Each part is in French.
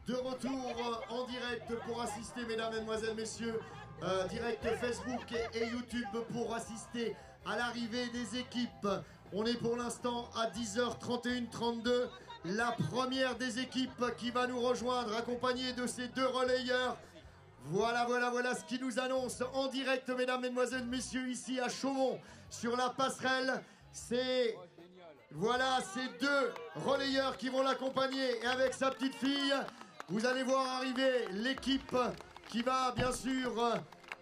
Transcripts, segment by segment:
de retour en direct pour assister, mesdames, mesdemoiselles, messieurs, direct Facebook et YouTube pour assister à l'arrivée des équipes. On est pour l'instant à 10h31-32. La première des équipes qui va nous rejoindre, accompagnée de ces deux relayeurs. Voilà ce qui nous annonce en direct, mesdames, mesdemoiselles, messieurs, ici à Chaumont, sur la passerelle. C'est... Voilà ces deux relayeurs qui vont l'accompagner et avec sa petite fille, vous allez voir arriver l'équipe qui va bien sûr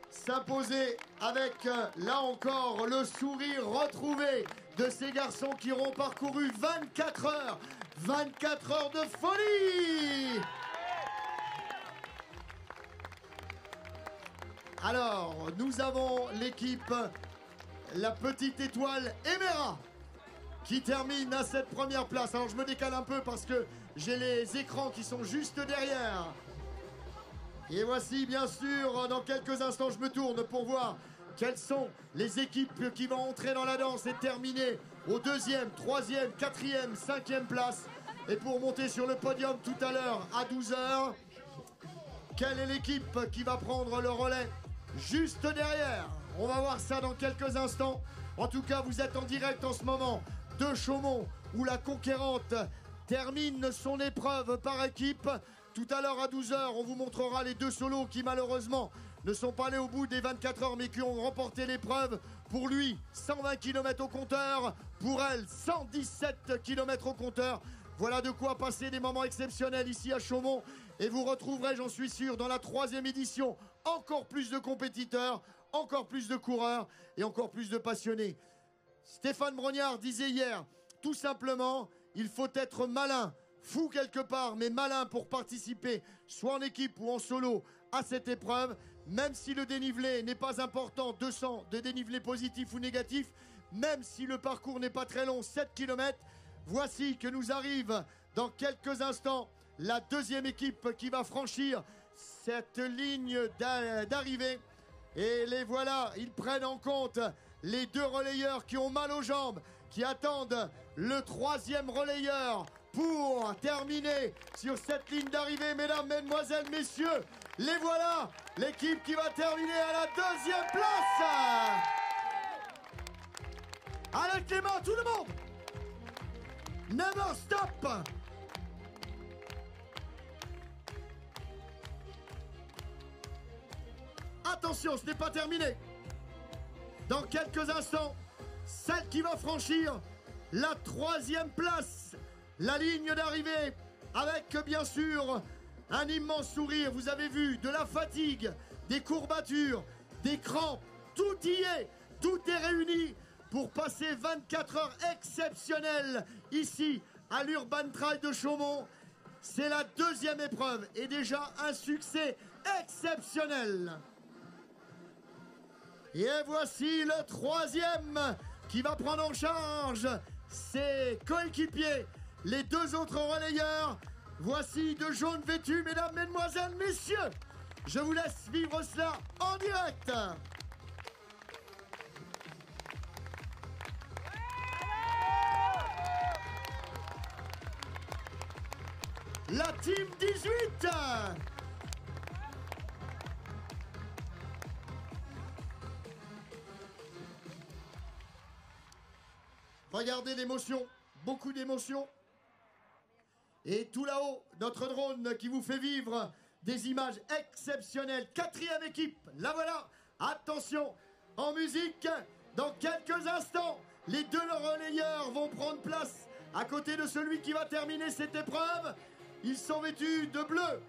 s'imposer avec là encore le sourire retrouvé de ces garçons qui auront parcouru 24 heures de folie. Alors, nous avons l'équipe, la petite étoile Emera, qui termine à cette première place. Alors je me décale un peu parce que j'ai les écrans qui sont juste derrière. Et voici bien sûr, dans quelques instants, je me tourne pour voir quelles sont les équipes qui vont entrer dans la danse et terminer au 2e, 3e, 4e, 5e place. Et pour monter sur le podium tout à l'heure à 12h, quelle est l'équipe qui va prendre le relais juste derrière? On va voir ça dans quelques instants. En tout cas, vous êtes en direct en ce moment de Chaumont, où la conquérante termine son épreuve par équipe. Tout à l'heure à 12h, on vous montrera les deux solos qui malheureusement ne sont pas allés au bout des 24 heures mais qui ont remporté l'épreuve. Pour lui, 120 km au compteur. Pour elle, 117 km au compteur. Voilà de quoi passer des moments exceptionnels ici à Chaumont. Et vous retrouverez, j'en suis sûr, dans la 3e édition, encore plus de compétiteurs, encore plus de coureurs et encore plus de passionnés. Stéphane Brognard disait hier, tout simplement, il faut être malin, fou quelque part, mais malin pour participer, soit en équipe ou en solo, à cette épreuve. Même si le dénivelé n'est pas important, 200 de dénivelé positif ou négatif, même si le parcours n'est pas très long, 7 km, voici que nous arrive dans quelques instants la 2e équipe qui va franchir cette ligne d'arrivée. Et les voilà, ils prennent en compte les deux relayeurs qui ont mal aux jambes, qui attendent le 3e relayeur pour terminer sur cette ligne d'arrivée. Mesdames, mesdemoiselles, messieurs, les voilà, l'équipe qui va terminer à la 2e place. Allez Clément, tout le monde, never stop. Attention, ce n'est pas terminé. Dans quelques instants, celle qui va franchir la 3e place, la ligne d'arrivée, avec bien sûr un immense sourire. Vous avez vu de la fatigue, des courbatures, des crampes, tout y est, tout est réuni pour passer 24 heures exceptionnelles ici à l'Urban Trail de Chaumont. C'est la 2e épreuve et déjà un succès exceptionnel. Et voici le 3e qui va prendre en charge ses coéquipiers, les deux autres relayeurs. Voici de jaune vêtus, mesdames, mesdemoiselles, messieurs. Je vous laisse vivre cela en direct. La team 18. Regardez l'émotion, beaucoup d'émotion. Et tout là-haut, notre drone qui vous fait vivre des images exceptionnelles. 4e équipe, la voilà. Attention, en musique, dans quelques instants, les deux relayeurs vont prendre place à côté de celui qui va terminer cette épreuve. Ils sont vêtus de bleu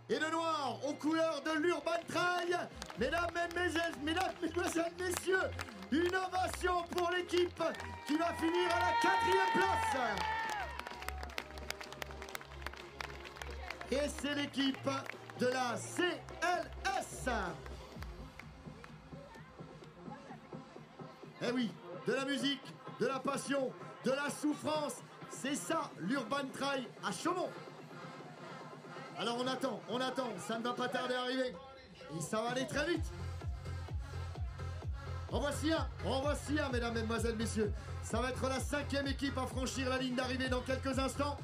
et de noir aux couleurs de l'Urban Trail. Mesdames, mesdemoiselles, messieurs, une ovation pour l'équipe qui va finir à la 4e place. Et c'est l'équipe de la CLS. Eh oui, de la musique, de la passion, de la souffrance. C'est ça l'Urban Trail à Chaumont. Alors on attend, ça ne va pas tarder à arriver. Et ça va aller très vite. En voici un, mesdames, mesdemoiselles, messieurs. Ça va être la 5e équipe à franchir la ligne d'arrivée dans quelques instants.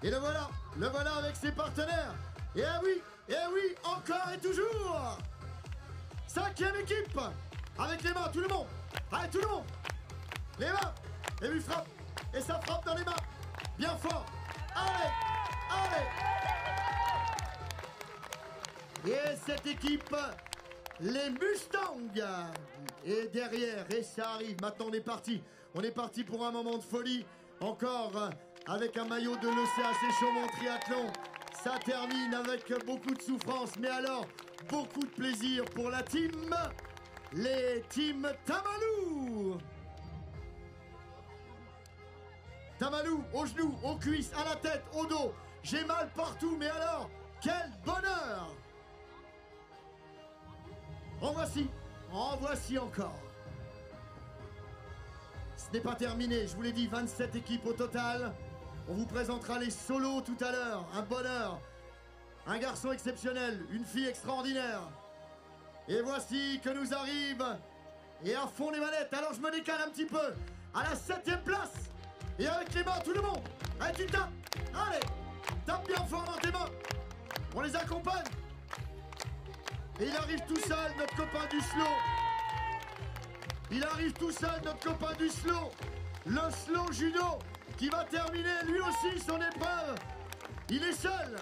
Et le voilà, Le voilà avec ses partenaires. Et oui, encore et toujours. 5e équipe. Avec les mains, tout le monde. Allez, tout le monde. Les mains. Et lui frappe. Et ça frappe dans les mains. Bien fort. Allez, allez. Et cette équipe, les Mustangs. Et derrière, et ça arrive. Maintenant, on est parti. On est parti pour un moment de folie. Encore avec un maillot de l'ECAC Chaumont Triathlon. Ça termine avec beaucoup de souffrance. Mais alors, beaucoup de plaisir pour la team. Les teams Tamalou. Tamalou, aux genoux, aux cuisses, à la tête, au dos. J'ai mal partout, mais alors, quel bonheur! En voici encore. Ce n'est pas terminé, je vous l'ai dit, 27 équipes au total. On vous présentera les solos tout à l'heure. Un bonheur, un garçon exceptionnel, une fille extraordinaire. Et voici que nous arrive, et à fond les manettes. Alors je me décale un petit peu, à la 7e place. Et avec les mains, tout le monde. Allez, tu tapes. Allez, tape bien fort dans tes mains. On les accompagne. Et il arrive tout seul, notre copain du slow. Il arrive tout seul, notre copain du slow. Le slow judo, qui va terminer lui aussi son épreuve. Il est seul.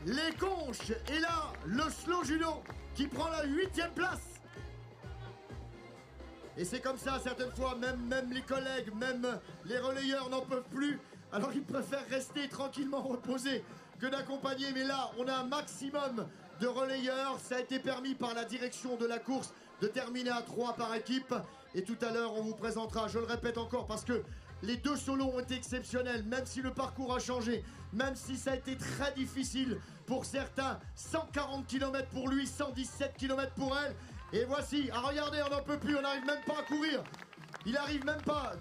Les conches. Et là, le slow judo, qui prend la 8e place. Et c'est comme ça, certaines fois, même les collègues, même les relayeurs n'en peuvent plus. Alors ils préfèrent rester tranquillement reposés que d'accompagner. Mais là, on a un maximum de relayeurs. Ça a été permis par la direction de la course de terminer à 3 par équipe. Et tout à l'heure, on vous présentera, je le répète encore, parce que les 2 solos ont été exceptionnels, même si le parcours a changé, même si ça a été très difficile pour certains. 140 km pour lui, 117 km pour elle. Et voici, ah regardez, on n'en peut plus, on n'arrive même pas à courir. Il arrive même pas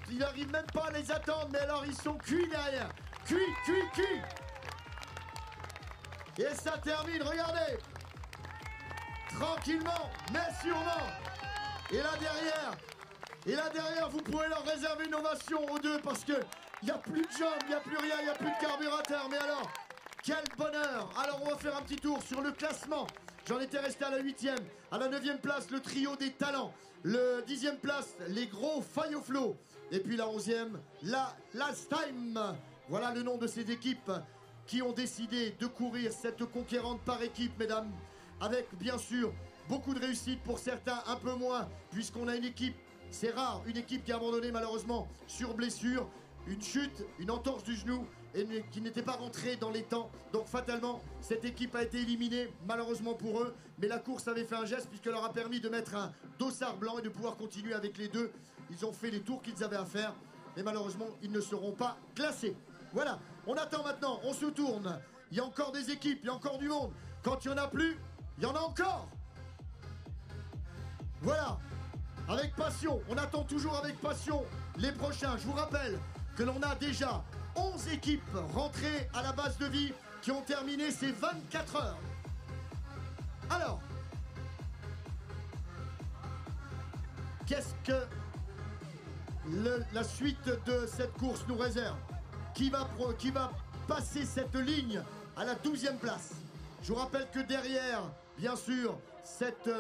à les attendre, mais alors ils sont cuits derrière. Cuits. Et ça termine, regardez. Tranquillement, mais sûrement. Et là derrière, vous pouvez leur réserver une ovation aux 2 parce que il n'y a plus de jambes, il n'y a plus rien, il n'y a plus de carburateur. Mais alors, quel bonheur. Alors on va faire un petit tour sur le classement. J'en étais resté à la 8e, à la 9e place, le trio des talents. Le 10e place, les gros Fire Flow. Et puis la 11e, la Last Time. Voilà le nom de ces équipes qui ont décidé de courir cette conquérante par équipe, mesdames. Avec, bien sûr, beaucoup de réussite pour certains, un peu moins, puisqu'on a une équipe, c'est rare, une équipe qui a abandonné malheureusement sur blessure. Une chute, une entorse du genou et qui n'était pas rentrée dans les temps. Donc fatalement, cette équipe a été éliminée, malheureusement pour eux. Mais la course avait fait un geste puisqu'elle leur a permis de mettre un dossard blanc et de pouvoir continuer avec les 2. Ils ont fait les tours qu'ils avaient à faire. Mais malheureusement, ils ne seront pas classés. Voilà, on attend maintenant, on se tourne. Il y a encore des équipes, il y a encore du monde. Quand il n'y en a plus, il y en a encore. Voilà, avec passion, on attend toujours avec passion les prochains. Je vous rappelle que l'on a déjà 11 équipes rentrées à la base de vie qui ont terminé ces 24 heures. Alors, qu'est-ce que la suite de cette course nous réserve? Qui va passer cette ligne à la 12e place? Je vous rappelle que derrière, bien sûr, cette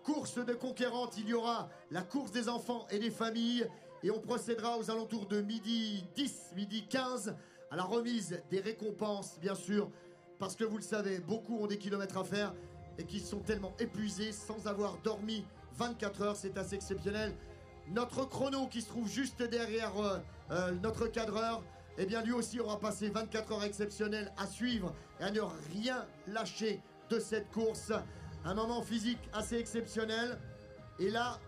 course de conquérante, il y aura la course des enfants et des familles. Et on procédera aux alentours de midi 10, midi 15 à la remise des récompenses, bien sûr. Parce que vous le savez, beaucoup ont des kilomètres à faire et qui sont tellement épuisés sans avoir dormi 24 heures. C'est assez exceptionnel. Notre chrono qui se trouve juste derrière notre cadreur, eh bien lui aussi aura passé 24 heures exceptionnelles à suivre et à ne rien lâcher de cette course. Un moment physique assez exceptionnel. Et là,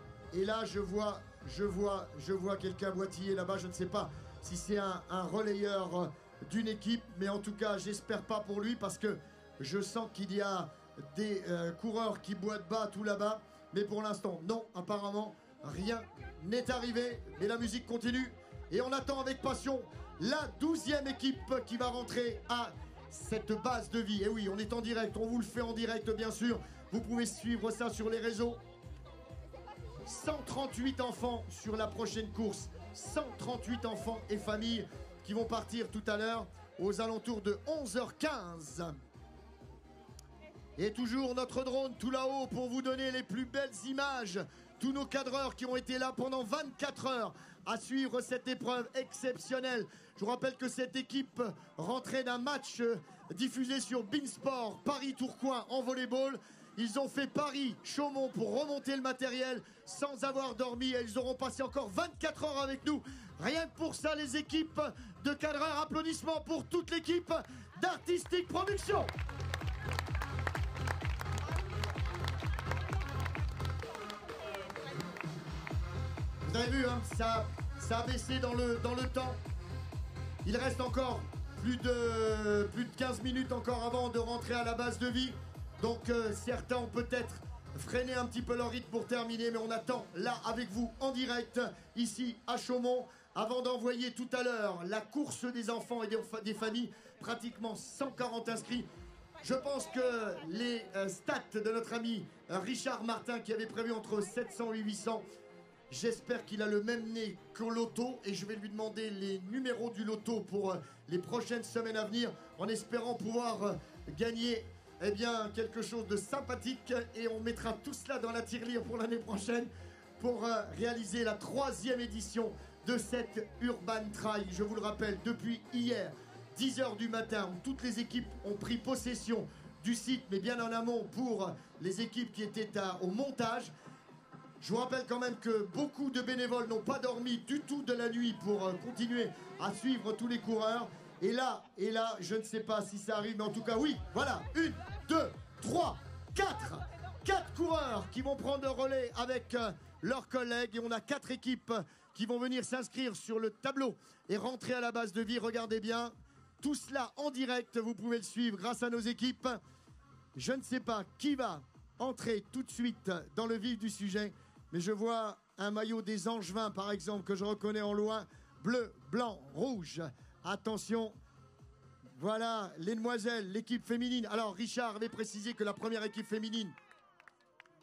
je vois quelqu'un boitiller là-bas. Je ne sais pas si c'est un relayeur d'une équipe, mais en tout cas, j'espère pas pour lui parce que je sens qu'il y a des coureurs qui boitent bas tout là-bas. Mais pour l'instant, non, apparemment, rien n'est arrivé. Mais la musique continue et on attend avec passion la 12e équipe qui va rentrer à cette base de vie. Et oui, on est en direct, on vous le fait en direct, bien sûr. Vous pouvez suivre ça sur les réseaux. 138 enfants sur la prochaine course. 138 enfants et familles qui vont partir tout à l'heure aux alentours de 11h15. Et toujours notre drone tout là-haut pour vous donner les plus belles images. Tous nos cadreurs qui ont été là pendant 24 heures à suivre cette épreuve exceptionnelle. Je vous rappelle que cette équipe rentrait d'un match diffusé sur Beansport, Paris-Tourcoing en volleyball. Ils ont fait Paris-Chaumont pour remonter le matériel sans avoir dormi. Et ils auront passé encore 24 heures avec nous. Rien que pour ça, les équipes de cadreurs, applaudissements pour toute l'équipe d'Artistic Production. Vous avez vu, hein, ça a baissé dans le temps. Il reste encore plus de 15 minutes encore avant de rentrer à la base de vie. Donc certains ont peut-être freiné un petit peu leur rythme pour terminer. Mais on attend là avec vous en direct, ici à Chaumont, avant d'envoyer tout à l'heure la course des enfants et des familles. Pratiquement 140 inscrits. Je pense que les stats de notre ami Richard Martin, qui avait prévu entre 700 et 800, j'espère qu'il a le même nez qu'au loto et je vais lui demander les numéros du loto pour les prochaines semaines à venir en espérant pouvoir gagner quelque chose de sympathique et on mettra tout cela dans la tirelire pour l'année prochaine pour réaliser la 3e édition de cette Urban Trail. Je vous le rappelle, depuis hier, 10h du matin, où toutes les équipes ont pris possession du site, mais bien en amont pour les équipes qui étaient au montage. Je vous rappelle quand même que beaucoup de bénévoles n'ont pas dormi du tout de la nuit pour continuer à suivre tous les coureurs. Et là, je ne sais pas si ça arrive, mais en tout cas, oui, voilà, 1, 2, 3, 4. 4 coureurs qui vont prendre le relais avec leurs collègues. Et on a 4 équipes qui vont venir s'inscrire sur le tableau et rentrer à la base de vie. Regardez bien, tout cela en direct, vous pouvez le suivre grâce à nos équipes. Je ne sais pas qui va entrer tout de suite dans le vif du sujet. Mais je vois un maillot des Angevins, par exemple, que je reconnais en loin. Bleu, blanc, rouge. Attention. Voilà, les demoiselles, l'équipe féminine. Alors, Richard avait précisé que la première équipe féminine,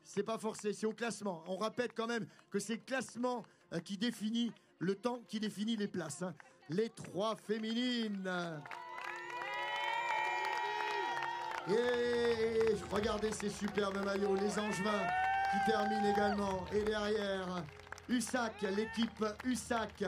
c'est pas forcé, c'est au classement. On rappelle quand même que c'est le classement qui définit le temps, qui définit les places. Hein. Les 3 féminines. Et regardez ces superbes maillots, les Angevins qui termine également. Et derrière, USAC, l'équipe USAC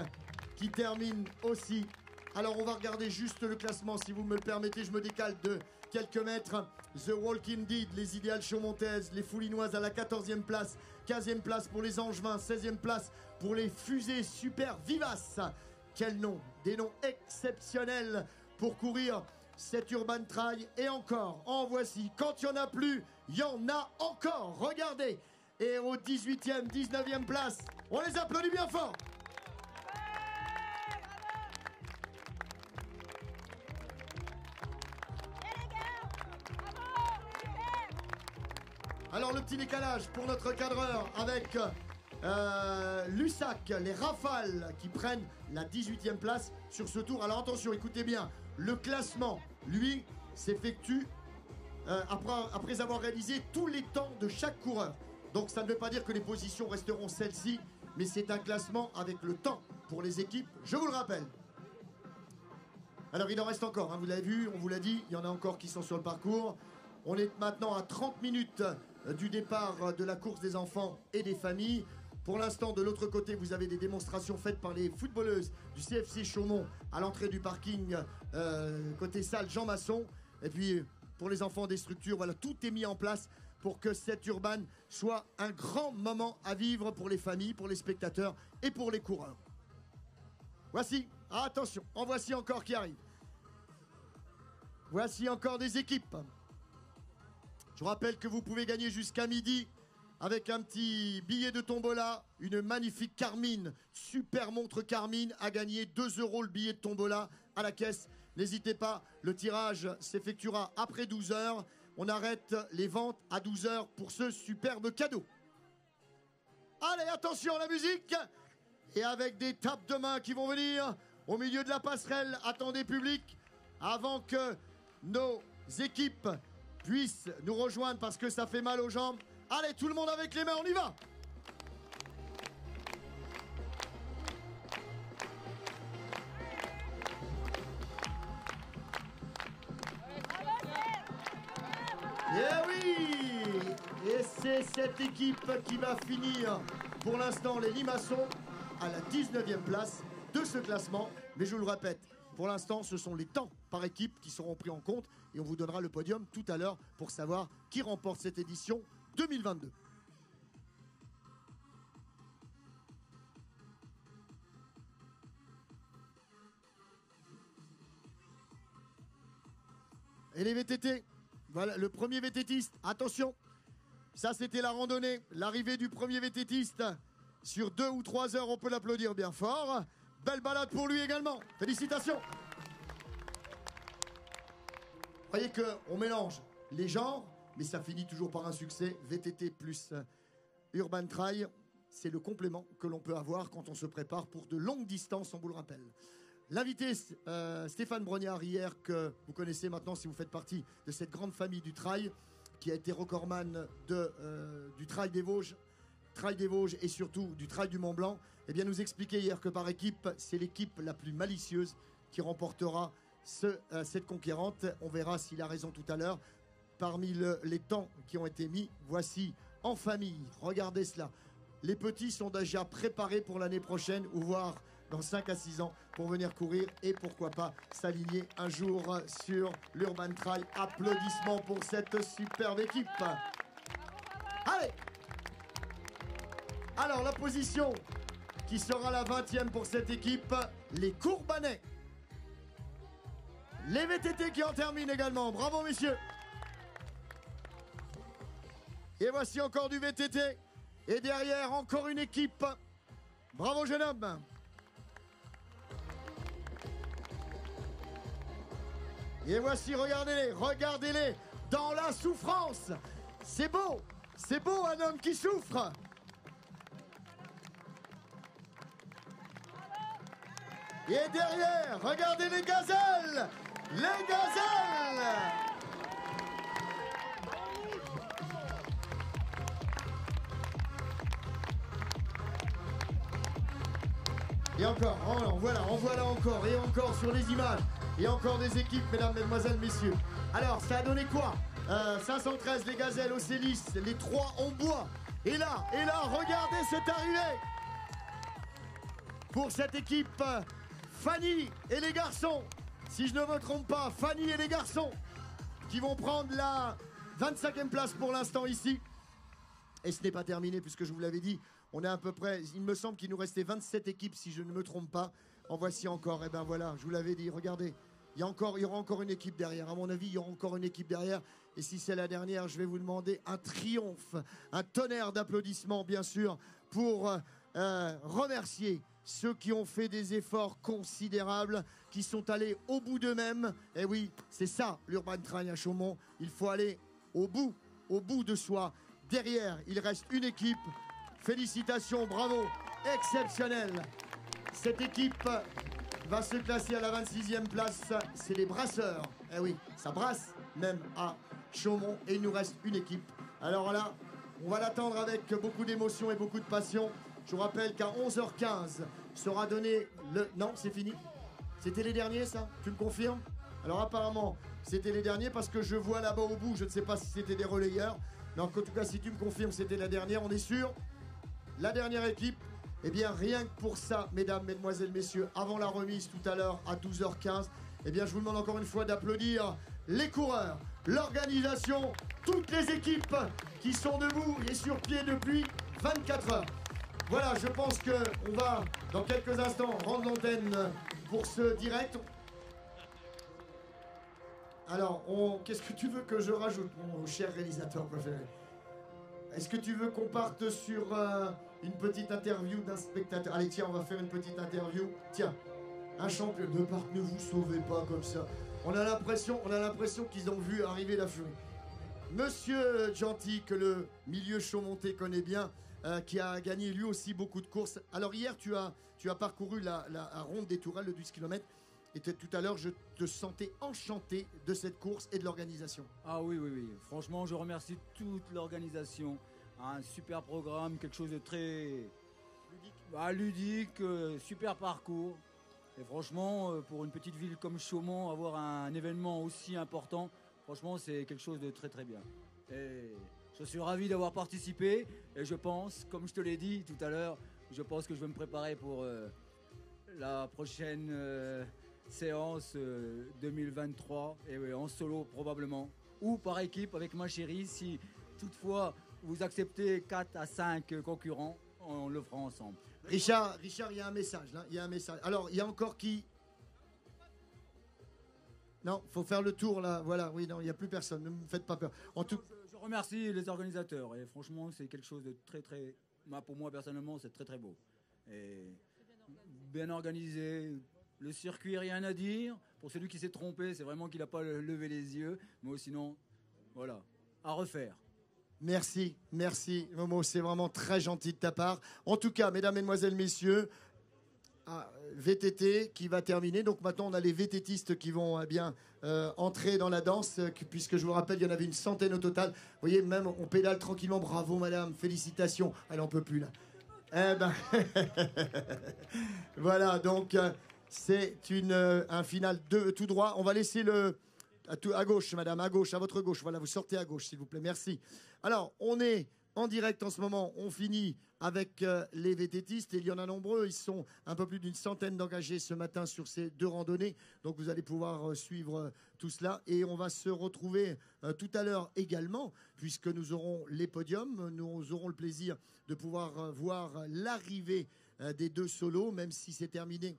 qui termine aussi. Alors on va regarder juste le classement, si vous me le permettez, je me décale de quelques mètres. The Walking Dead, les Idéales Chaumontaises, les Foulinoises à la 14e place, 15e place pour les Angevins, 16e place pour les Fusées Super Vivaces. Quel nom, des noms exceptionnels pour courir cette Urban Trail. Et encore, en voici, quand il n'y en a plus, il y en a encore, regardez. Et au 18e, 19e place, on les applaudit bien fort. Alors le petit décalage pour notre cadreur avec l'USAC, les Rafales qui prennent la 18e place sur ce tour. Alors attention, écoutez bien, le classement, lui, s'effectue après avoir réalisé tous les temps de chaque coureur. Donc ça ne veut pas dire que les positions resteront celles-ci, mais c'est un classement avec le temps pour les équipes, je vous le rappelle. Alors il en reste encore, hein, vous l'avez vu, on vous l'a dit, il y en a encore qui sont sur le parcours. On est maintenant à 30 minutes du départ de la course des enfants et des familles. Pour l'instant, de l'autre côté, vous avez des démonstrations faites par les footballeuses du CFC Chaumont à l'entrée du parking côté salle Jean Masson. Et puis, pour les enfants des structures, voilà, tout est mis en place pour que cette Urban soit un grand moment à vivre pour les familles, pour les spectateurs et pour les coureurs. Voici, attention, en voici encore qui arrivent. Voici encore des équipes. Je vous rappelle que vous pouvez gagner jusqu'à midi avec un petit billet de tombola, une magnifique Carmine, super montre Carmine, à gagner 2 € le billet de tombola à la caisse. N'hésitez pas, le tirage s'effectuera après 12 h. On arrête les ventes à 12 h pour ce superbe cadeau. Allez, attention, la musique. Et avec des tapes de main qui vont venir au milieu de la passerelle. Attendez, public, avant que nos équipes puissent nous rejoindre parce que ça fait mal aux jambes. Allez, tout le monde avec les mains, on y va! cette équipe qui va finir pour l'instant les Limaçons à la 19e place de ce classement. Mais je vous le répète, pour l'instant, ce sont les temps par équipe qui seront pris en compte et on vous donnera le podium tout à l'heure pour savoir qui remporte cette édition 2022. Et les VTT, voilà le premier VTTiste, attention, ça c'était la randonnée, l'arrivée du premier VTTiste sur 2 ou 3 heures, on peut l'applaudir bien fort. Belle balade pour lui également, félicitations. Vous voyez qu'on mélange les genres, mais ça finit toujours par un succès. VTT plus Urban Trail, c'est le complément que l'on peut avoir quand on se prépare pour de longues distances, on vous le rappelle. L'invité Stéphane Brognard hier, que vous connaissez maintenant si vous faites partie de cette grande famille du trail, qui a été recordman du Trail des Vosges et surtout du Trail du Mont Blanc, eh bien nous expliquait hier que par équipe, c'est l'équipe la plus malicieuse qui remportera cette conquérante. On verra s'il a raison tout à l'heure. Parmi les temps qui ont été mis, voici en famille, regardez cela. Les petits sont déjà préparés pour l'année prochaine ou voire dans 5 à 6 ans pour venir courir et pourquoi pas s'aligner un jour sur l'Urban Trail. Applaudissements pour cette superbe équipe. Allez! Alors la position qui sera la 20e pour cette équipe, les Courbanais. Les VTT qui en terminent également. Bravo messieurs. Et voici encore du VTT. Et derrière encore une équipe. Bravo jeune homme. Et voici, regardez-les, dans la souffrance. C'est beau un homme qui souffre. Et derrière, regardez les gazelles. Et encore, on voilà encore, et encore sur les images. Et encore des équipes, mesdames, mesdemoiselles, messieurs. Alors, ça a donné quoi 513, les gazelles, Océlis, les 3 en bois. Et là, regardez cette arrivée. Pour cette équipe, Fanny et les garçons. Si je ne me trompe pas, Fanny et les garçons qui vont prendre la 25e place pour l'instant ici. Et ce n'est pas terminé puisque je vous l'avais dit, on est à peu près, il me semble qu'il nous restait 27 équipes si je ne me trompe pas. En voici encore, et ben voilà, je vous l'avais dit, regardez, il y aura encore une équipe derrière. À mon avis, il y aura encore une équipe derrière. Et si c'est la dernière, je vais vous demander un triomphe, un tonnerre d'applaudissements, bien sûr, pour remercier ceux qui ont fait des efforts considérables, qui sont allés au bout d'eux-mêmes. Et oui, c'est ça, l'Urban Trail à Chaumont. Il faut aller au bout de soi. Derrière, il reste une équipe. Félicitations, bravo, exceptionnel. Cette équipe va se classer à la 26e place. C'est les brasseurs. Eh oui, ça brasse même à Chaumont. Et il nous reste une équipe. Alors là, on va l'attendre avec beaucoup d'émotion et beaucoup de passion. Je vous rappelle qu'à 11h15 sera donné le... Non, c'est fini. C'était les derniers, ça? Tu me confirmes? Alors apparemment, c'était les derniers parce que je vois là-bas au bout, je ne sais pas si c'était des relayeurs. Mais en tout cas, si tu me confirmes, c'était la dernière. On est sûr? La dernière équipe. Eh bien, rien que pour ça, mesdames, mesdemoiselles, messieurs, avant la remise tout à l'heure à 12h15, eh bien, je vous demande encore une fois d'applaudir les coureurs, l'organisation, toutes les équipes qui sont debout et sur pied depuis 24 heures. Voilà, je pense qu'on va, dans quelques instants, rendre l'antenne pour ce direct. Alors, qu'est-ce que tu veux que je rajoute, mon cher réalisateur préféré? Est-ce que tu veux qu'on parte sur une petite interview d'un spectateur? Allez, tiens, on va faire une petite interview. Tiens, un champion de parc, ne vous sauvez pas comme ça. On a l'impression qu'ils ont vu arriver la furie. Monsieur Gentil, que le milieu chaumontais connaît bien, qui a gagné lui aussi beaucoup de courses. Alors hier, tu as parcouru la ronde des Tourelles, le 12 km. Et tout à l'heure, je te sentais enchanté de cette course et de l'organisation. Ah oui. Franchement, je remercie toute l'organisation. Un super programme, quelque chose de très ludique, super parcours. Et franchement, pour une petite ville comme Chaumont, avoir un événement aussi important, franchement, c'est quelque chose de très très bien. Et Je suis ravi d'avoir participé et je pense, comme je te l'ai dit tout à l'heure, je pense que je vais me préparer pour la prochaine séance 2023 et en solo probablement ou par équipe avec ma chérie si toutefois vous acceptez 4 à 5 concurrents, on le fera ensemble. Richard, il y a un message là, il y a un message. Alors, il y a encore qui? Non, faut faire le tour là, voilà, oui, non, il n'y a plus personne, ne me faites pas peur. En tout... Je remercie les organisateurs et franchement, c'est quelque chose de très, pour moi personnellement, c'est très beau. Et bien organisé, le circuit, rien à dire. Pour celui qui s'est trompé, c'est vraiment qu'il n'a pas levé les yeux, mais sinon, voilà, à refaire. Merci, merci Momo, c'est vraiment très gentil de ta part. En tout cas, mesdames, mesdemoiselles, messieurs, VTT qui va terminer. Donc maintenant, on a les VTTistes qui vont entrer dans la danse, puisque je vous rappelle, il y en avait une centaine au total. Vous voyez, même on pédale tranquillement. Bravo, madame, félicitations. Elle n'en peut plus là. Eh ben, voilà, donc c'est un final tout droit. On va laisser à gauche, madame, à gauche, à votre gauche. Voilà, vous sortez à gauche, s'il vous plaît. Merci. Alors, on est en direct en ce moment. On finit avec les VTTistes. Et il y en a nombreux. Ils sont un peu plus d'une centaine d'engagés ce matin sur ces 2 randonnées. Donc, vous allez pouvoir suivre tout cela. Et on va se retrouver tout à l'heure également, puisque nous aurons les podiums. Nous aurons le plaisir de pouvoir voir l'arrivée des 2 solos, même si c'est terminé.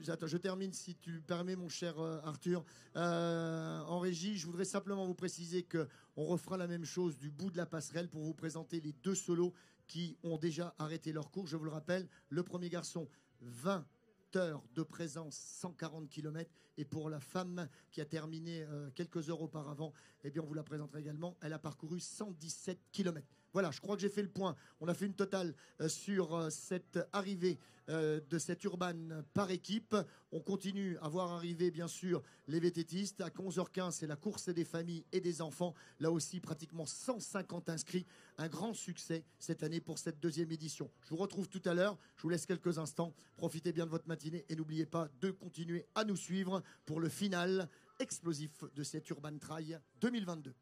Attends, je termine si tu le permets, mon cher Arthur. En régie, je voudrais simplement vous préciser qu'on refera la même chose du bout de la passerelle pour vous présenter les 2 solos qui ont déjà arrêté leur cours. Je vous le rappelle, le premier garçon, 20 heures de présence, 140 km. Et pour la femme qui a terminé quelques heures auparavant, eh bien, on vous la présentera également. Elle a parcouru 117 km. Voilà, je crois que j'ai fait le point. On a fait une totale sur cette arrivée de cette Urban par équipe. On continue à voir arriver, bien sûr, les VTTistes. À 11h15, c'est la course des familles et des enfants. Là aussi, pratiquement 150 inscrits. Un grand succès cette année pour cette 2e édition. Je vous retrouve tout à l'heure. Je vous laisse quelques instants. Profitez bien de votre matinée et n'oubliez pas de continuer à nous suivre pour le final explosif de cette Urban Trail 2022.